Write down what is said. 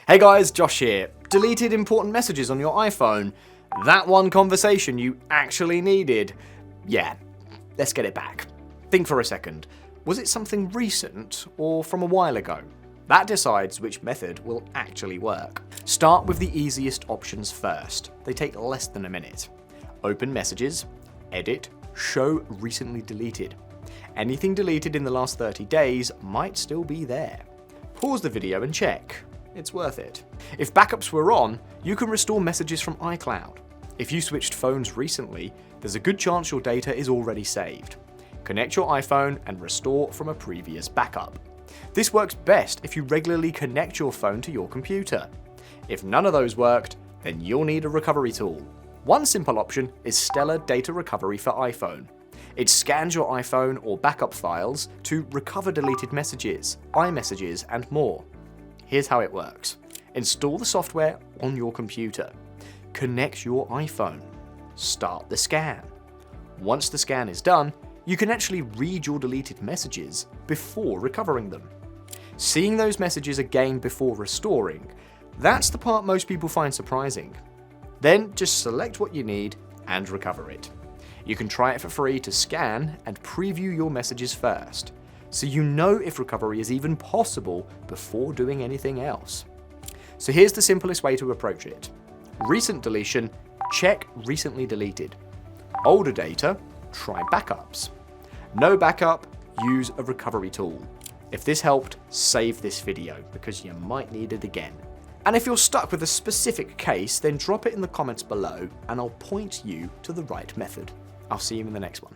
Hey guys, Josh here. Deleted important messages on your iPhone. That one conversation you actually needed. Yeah, let's get it back. Think for a second. Was it something recent or from a while ago? That decides which method will actually work. Start with the easiest options first. They take less than a minute. Open messages, edit, show recently deleted. Anything deleted in the last 30 days might still be there. Pause the video and check. It's worth it. If backups were on, you can restore messages from iCloud. If you switched phones recently, there's a good chance your data is already saved. Connect your iPhone and restore from a previous backup. This works best if you regularly connect your phone to your computer. If none of those worked, then you'll need a recovery tool. One simple option is Stellar Data Recovery for iPhone. It scans your iPhone or backup files to recover deleted messages, iMessages, and more. Here's how it works. Install the software on your computer. Connect your iPhone. Start the scan. Once the scan is done, you can actually read your deleted messages before recovering them. Seeing those messages again before restoring, that's the part most people find surprising. Then just select what you need and recover it. You can try it for free to scan and preview your messages first, so you know if recovery is even possible before doing anything else. So here's the simplest way to approach it. Recent deletion, check recently deleted. Older data, try backups. No backup, use a recovery tool. If this helped, save this video because you might need it again. And if you're stuck with a specific case, then drop it in the comments below and I'll point you to the right method. I'll see you in the next one.